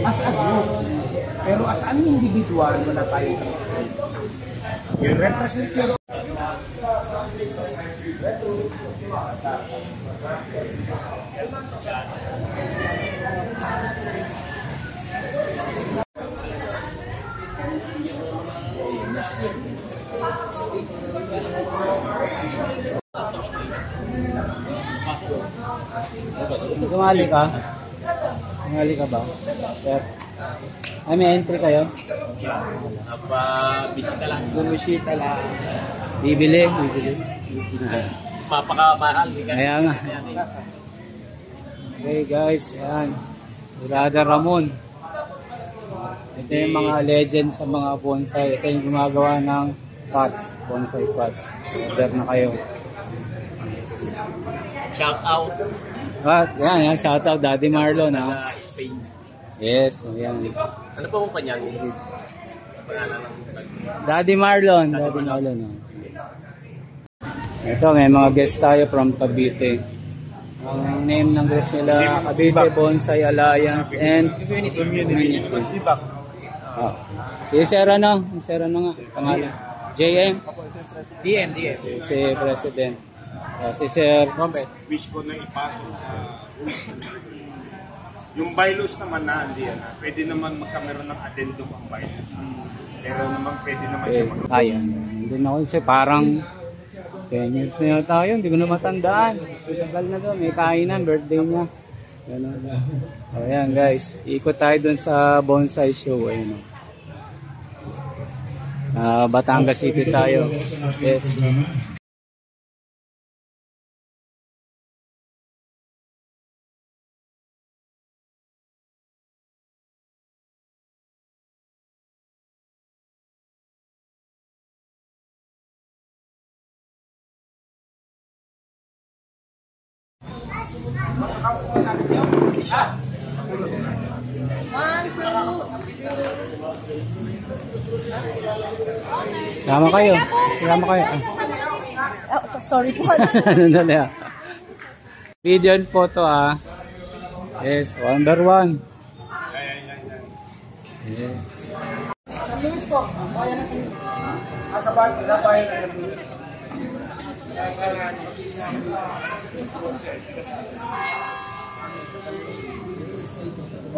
As a group, pero as an individual, wala tayo. You represent your Sumali ka? Sumali ka ba? Sir? Ay, may entry kayo? Bisita lang. Bumisita lang. Bibili? Bibili. Papakamahal. Kaya nga. Okay guys, yan. Brother Ramon. Ito yung mga legend sa mga bonsai. Ito yung gumagawa ng pots. Bonsai pots. Order na kayo. Shout out. Yan. Shout out Daddy Marlon. Sa Spain. Yes, yan. Ano po kung kanya? Daddy Marlon. Daddy Marlon. Ito, may mga guest tayo from Cavite. Ang name ng group nila, Cavite Bonsai Alliance and Community. Si Sir ano? Sir ano nga? Pangalan? JM? DM. Si President. Si Sir Robert. Wish ko na ipasok sa yung bylaws naman na hindi yan. Pwede naman magkameron ng addendum ang bylaws. Pero naman pwede naman siya mag- Ayan. Hindi na ako kasi parang 10 years na tayo. Hindi ko na matandaan. Tagal na doon. May kainan. Birthday niya. Ayan guys. Ikot tayo dun sa bonsai show. Ayan. Batangas City tayo. Yes. Sama kayo. Sama kayo. Oh, sorry po. Video and photo Yes, number 1. Yes. Luis po, bayan na sa Luis. Sa bayan na sa Luis.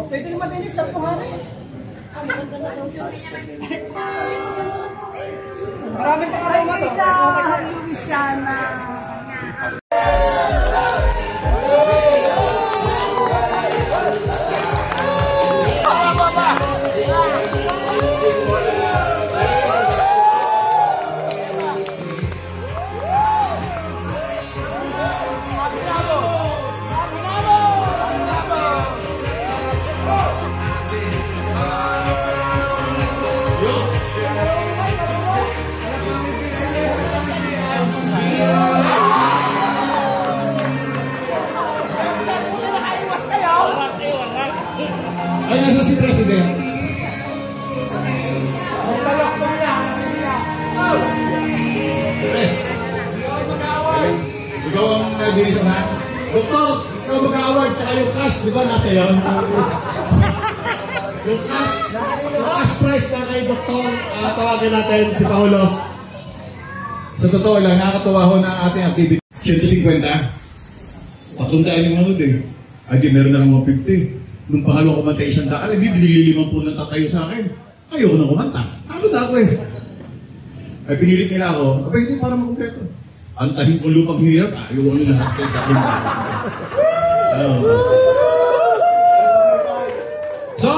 O, pwede naman dinis, tagpuhanin. Maraming pangarama to. Sa Louisiana. Ay, nandun si President. Pres. Ikaw ang nag-dirisyon ha? Doktor, ikaw mag-award tsaka yung cash, di ba nasa yun? Yung cash prize na kay Doktor, tawagin natin si Paolo. Sa totoo lang, nakakatuwa ho na ating activity. 150. Patundaan yung mga eh. Ay, di meron na lang 150. Nung pangalawa kumanta 100, hindi binili 50 ng tatayo sa akin. Ayoko na kumanta. Ano na ako eh. Ay pinilit nila ako, abay hindi para makumpleto. Antahin ko lupang hirap, ayoko na lahat kayo kakumanta. So,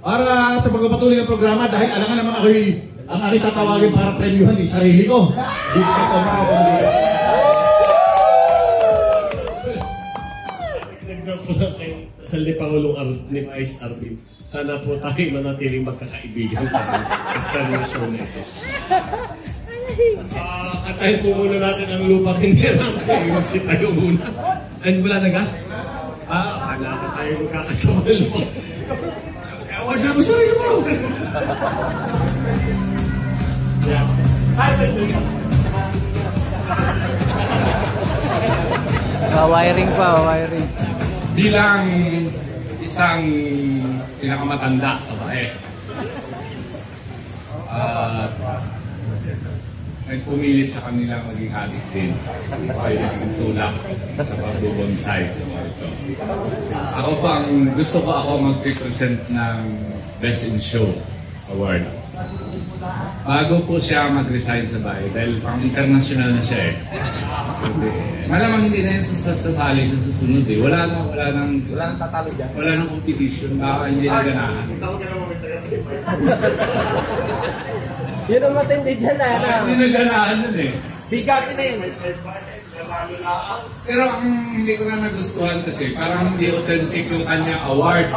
para sa pagpapatuloy ng programa dahil alam nga naman ako'y ang aking tatawagin para premyuhan yung sarili ko. Dito ito mga pamilya. Nag-drop ko lang kay Saldi Pangulong ni Vice Arvin. Sana po tayo manatiling magkakaibigan after ng show na ito. Katayin po muna natin ang lupa kinirang kayo magsitayo muna. Ay, wala na ka? Akala ka tayo magkakatawa ng lupa. Award na mo sarili mo! Wiring pa, wiring. Bilang isang pinakamatanda sa bae. At nagpumilit sa kanila maging adik din. Ay maging tulak sa pagbubonsai sa mga ito. Ako pang gusto ko ako mag-represent ng Best in Show Award. Bago po siya mag-resign sa bahay dahil pang international na siya eh. Malamang hindi na yan sasali sa susunod eh. Wala nang tatalo dyan. Wala nang competition. Baka hindi na ganahan. Yun ang matindi dyan na. Hindi na ganahan yun eh. Bigatin na yun. Pero ang hindi ko na nagustuhan kasi parang hindi authentic yung kanyang award.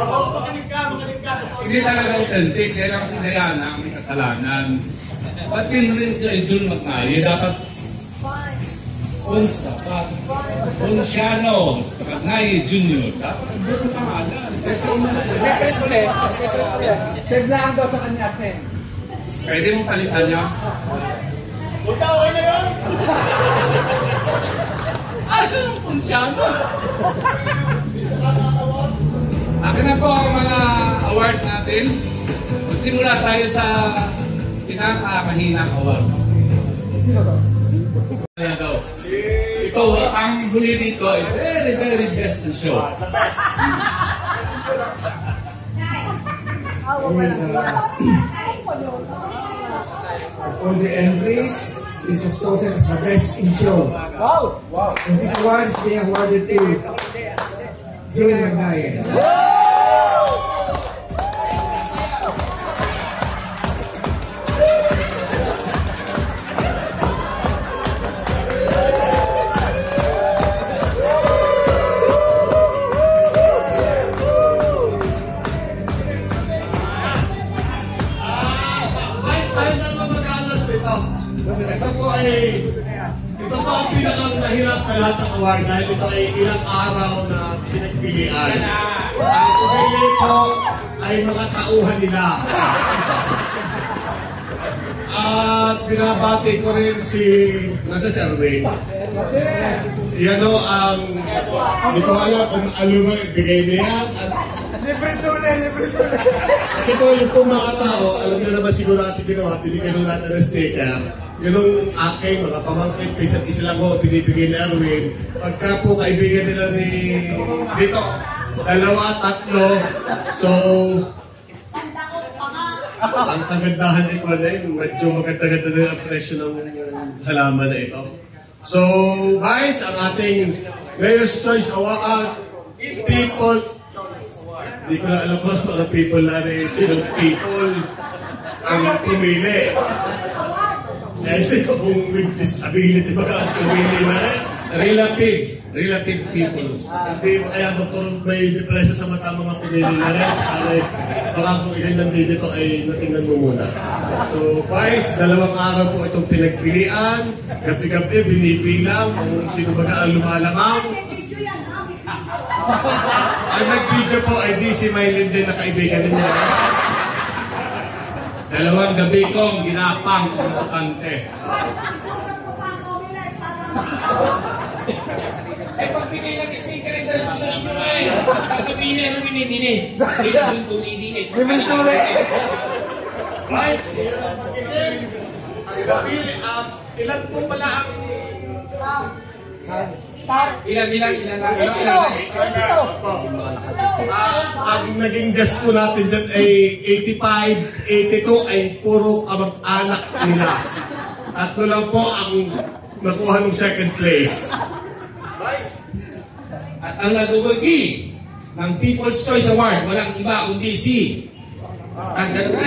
Hindi talaga authentic. Kaya lang si Diana ang may kasalanan. Ba't yun rin kay June McNally? Dapat Ponciano McNally Jr. Dapat June ang pangalan. Secret ulit. Send lang daw sa kanya, Sen. Pwede mong palitan niya? Buta, okay na yun! Ano yung Ponciano? Akin na po ang mga award natin. Magsimula tayo sa pinakamahinang award. Ayan daw. Ito, ang huli dito ay very best in show. On the entries, this was chosen as the best in show. Wow! And this award is being awarded to June McNally. Ito po ang pinakang mahirap sa lahat ng award dahil ito ay ilang araw na pinagpilian. Ang pumili po ay mga tauhan nila. At binabati ko rin si nasa survey. Yan o ang hindi ko alam kung ano ba ibigay niya. Libre tuloy. Kasi po yung pong mga tao, alam nyo naman siguro natin ginawa, binigyan nung natin ng sticker. Yun yung aking mga pamangkin, isa't isa lang ko, binibigay ni Erwin. Pagka po kaibigan nila ni dito, 2, 3. So, ang kagandahan ni Kwan ay medyo maganda-ganda din ang presyo ng halaman na ito. So, guys, ang ating Mayor's Choice Award, people, hindi ko na alam kung mga people na rin, sinong people ang pumili. Kasi kung with disability ba ang pumili na rin? Relative peoples. Hindi ba kaya doktor may depression sa mata mga pumili na rin? Sana baka kung ilan lang dito ay natingnan mo muna. So guys, 2 araw po itong pinagpilian. Gabi-gabi binibilang kung sino ba ang lumalamang. Ang nag-video po ay DC Maylin din na kaibigan ninyo. 2 gabi kong ginapang importante. Eh, pagbigay ng sticker ay dito sa inyo eh. Sasabihin na yung binibili. Hindi yung tuloy-dinit. Guys, ilan po pala ang ang naging guest po natin dyan ay 85, 82 ay puro kamag-anak nila. 3 lang po ang nakuha ng second place. At ang nagubagi ng People's Choice Award, walang iba kundi si Doktora Vicky.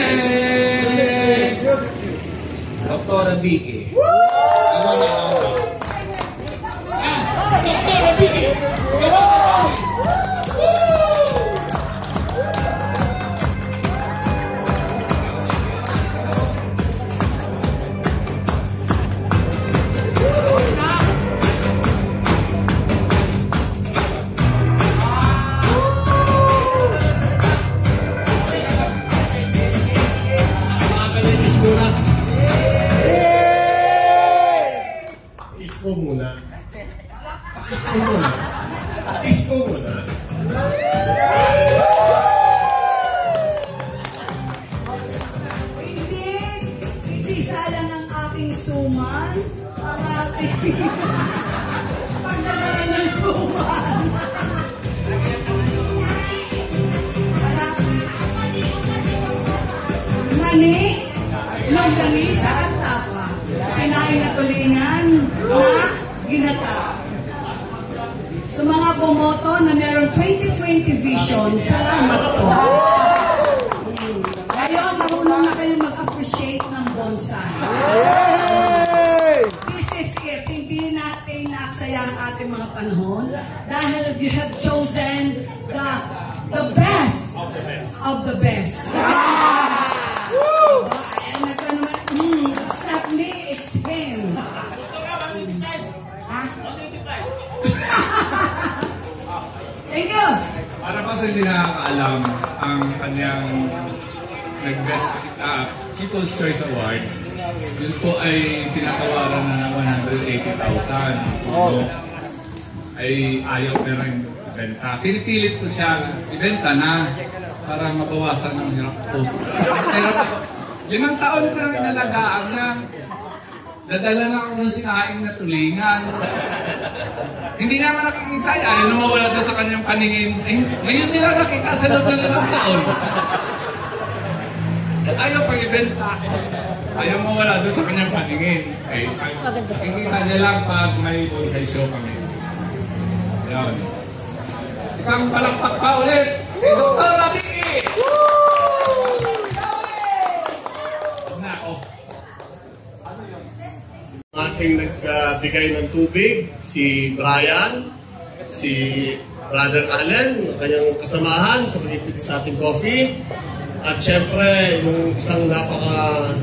Doktora Vicky. Hindi salang ang aking suman, ang aking pagdadala ng suman. Ngani, nagdami sa antapa, sinaing na tulingan na ginata. Sa mga bumoto na meron 20/20 vision, salamat po. Ngayon, marunong na kayo mag-appreciate ng bonsai. This is it. Hindi natin naaksaya ang ating mga panahon dahil you have chosen the best of the best. It's not me, it's him. Thank you. Para kasi hindi nakakaalam ang kanyang nag-best People's Choice Award, yun po ay tinatawaran na ng 180,000. So, ay ayaw na rin ibenta. Pinipilit ko siya ibenta na para mabawasan ng hirap ko. 5 taon ko nang inalagaan niya. Dadala na ako ng sinaing na tulingan. Hindi naman nakikita. Ayaw na mawala doon sa kanyang paningin. Eh, ngayon nila nakita sa loob ng 5 taon. Ayaw pag-ibenta. Ayaw mawala doon sa kanyang paningin. Okay. Kikita niya lang pag may bonsai show kami. Yan. Isang palakpak pa ulit. Kay Dr. Vicky! Ating nagbigay ng tubig, si Brian, si Brother Allen, kanyang kasamahan sa pagpipiti sa ating coffee. At syempre, yung isang napaka-bait,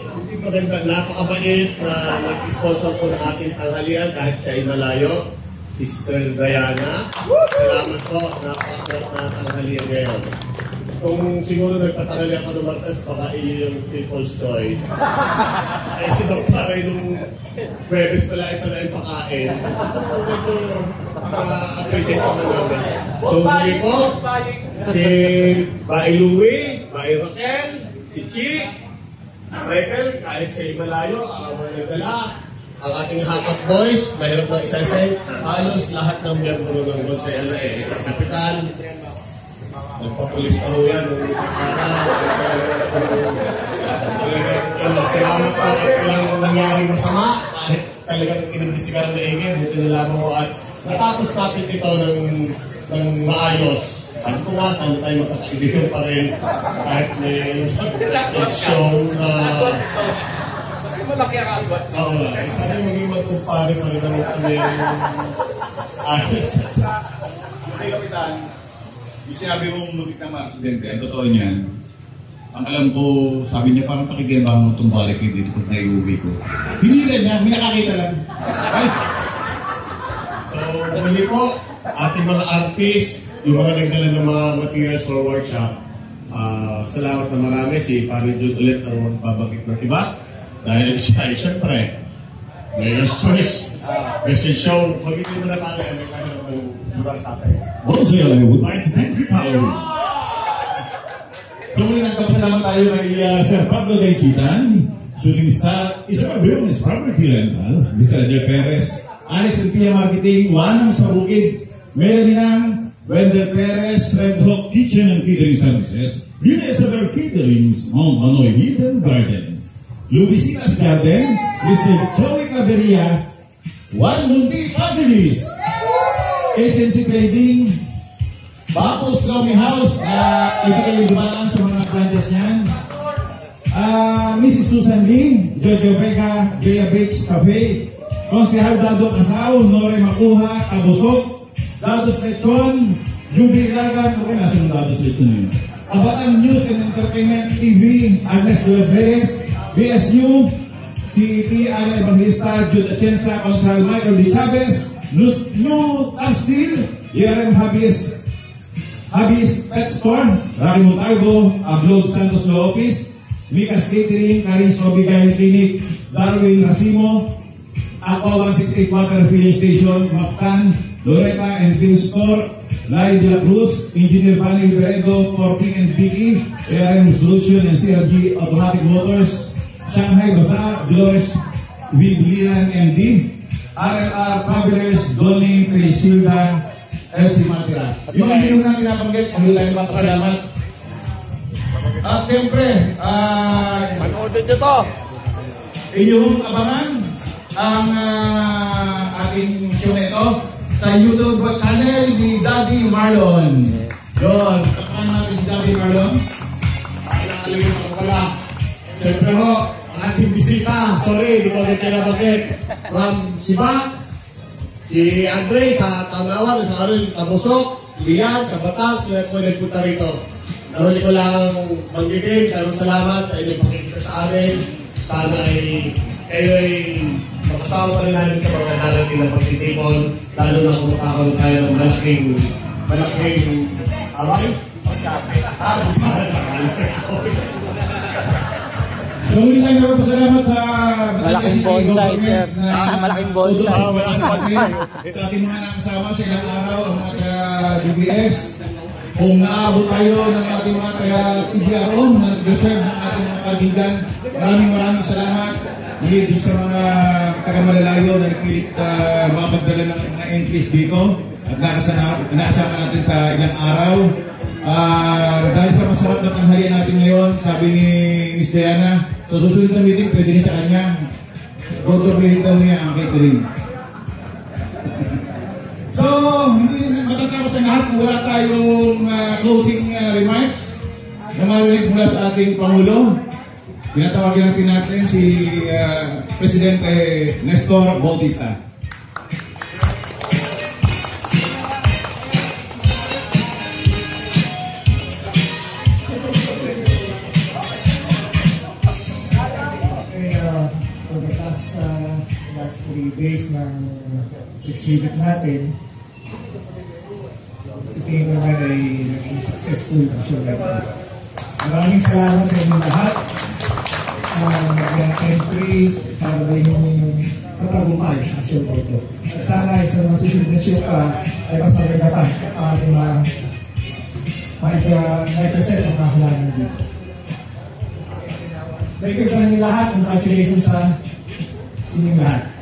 hindi maganda, napaka-bait na nag-sponsor po ng ating tanghalian kahit siya ay malayo, si Sister Diana. Salamat po, napakasarap na tanghalian ngayon. Kung siguro nagpatangali ako ng Martes, baka iyo yung People's Choice. Eh si Dr. ay nung Brevis pala ito na yung pakain. So medyo appreciate ko na namin. So muli po, si Bai Louie, Bai Raquel, si Chi, Michael, kahit sa malayo, mga nagdala, ang ating Hakat Boys, mahirap na isa-isa, halos lahat ng miyembro ng Bonsai LA, si Kapitan, nagpapulis pa ho yan nung araw. Salamat po at walang nangyaring masama kahit talagang inimbestigahan na ingin, buti na lamang mo at natapos natin ito ng maayos. Sabi ko nga, saan tayo magkakaibigan pa rin kahit may show na malaki ang albat. Oo, sana maging magkumpare pa rin naman kami ayos. Ay, Kapitan, yung sinabi mong lumit ng mga aksidente, ang totoo niyan, ang alam ko, sabi niya parang pakigyan mo itong balik yung dito pag naiuwi ko. Hindi rin niya, may nakakita lang. Ay. So, muli po, ating mga artists, yung mga nagdala ng mga materials for workshop, salamat na marami. Si Pari Jude ulit ang magbabagit ng iba. Dahil siya ay siyempre, Mayor's Choice. Best in show, mag-ibig mo na pala, may kaya ng lugar sa atin. Also, I would like to thank you, Paolo. So, muli nagpapasalamat tayo kay Sir Pablo Gaichitan, Shooting Star, Isabel Briones, Property Rental, Mr. Adel Perez, Alex and Pia Marketing, Wanam sa Bukid, Melanie Nang, Wendell Perez, Red Hawk Kitchen and Catering Services, Vina Isabel Caterings, Mount Manoy Hidden Garden, Lucisinas Garden, Mr. Joey Claveria, Juan Mundi Families, Agency Trading, Bapos Coffee House, hindi kayo dumaan sa mga branches niyan. Mrs. Susan Lee, Jojo Vega, Jaya Bakes Cafe, Konsehal Dado Kasaw, Nore Makuha, Abusok, Dados Lechon, Juby Ilagan, okay, nasa ng Dados Lechon yun. Abatan News and Entertainment TV, Agnes Luis Reyes, BSU, CET, Ana Evangelista, Jude Atienza, Consal Michael D. Chavez, New Tarstil, Yerem Habis Pet Store, Raki Montalvo, Aglod Santos Law Office, Mika's Catering, Karin Sobigay Clinic, Darwin Racimo, Aqua 168 Water Filling Station, Mactan, Loretta and Bill Store, Lai de la Cruz, Engineer Fanny Beredo, Porting and Vicky, ARM Solution and CRG Automatic Motors, Shanghai Bazaar, Dolores Vigliran MD, RLR Travelers, Donnie Priscilla, LC Matira. Yung hindi na pinapanggit, ang ilang mapasalamat. At siyempre, Manoodin nyo to. inyong abangan ang ating show na ito sa YouTube channel ni Daddy Marlon. Yun, tapakan natin si Daddy Marlon. Nakalimutan ko pala. Siyempre ho, ang ating bisita, sorry, hindi ko rin tinabagit. From Sibak, si Andre sa Tanawan, sa Arin, Tabusok, Lian, Kabatas, na po nagpunta rito. Naruli ko lang banggitin, karoon salamat sa inyong pakikisa sa amin. Sana ay kayo ay makasama pa rin namin sa mga darating na pagtitipon, lalo na kung makakaroon tayo ng malaking away. So, muli tayo napapasalamat sa Malaking bonsai, sir. Malaking bonsai. Sa ating mga nakasama sa ilang araw, ang mga DBS. Kung naabot tayo ng ating mga taga-TDRO na nag-reserve ng ating mga kaibigan, maraming salamat. Muli sa mga taga-malalayo na nagpilit makapagdala ng mga entries dito at nakasama natin sa ilang araw. Dahil sa masarap na tanghalian natin ngayon, sabi ni Miss Diana, sa susunod na meeting, pwede rin sa kanya. Rotor-militan niya ang catering. So, hindi matatapos ang lahat kung wala tayong closing remarks na marinig mula sa ating Pangulo. Pinatawagin natin si Presidente Nestor Bautista. Last 3 days ng exhibit natin, tingin naman ay naging successful ang show natin. Maraming salamat sa inyong lahat sa mag-entry para yung matagumay ang show natin. At sana ay sa masusunod na show pa ay mas maganda pa ang ating ma-present ang mga halaman dito. Thank you sa inyo lahat. Congratulations sa inyong lahat.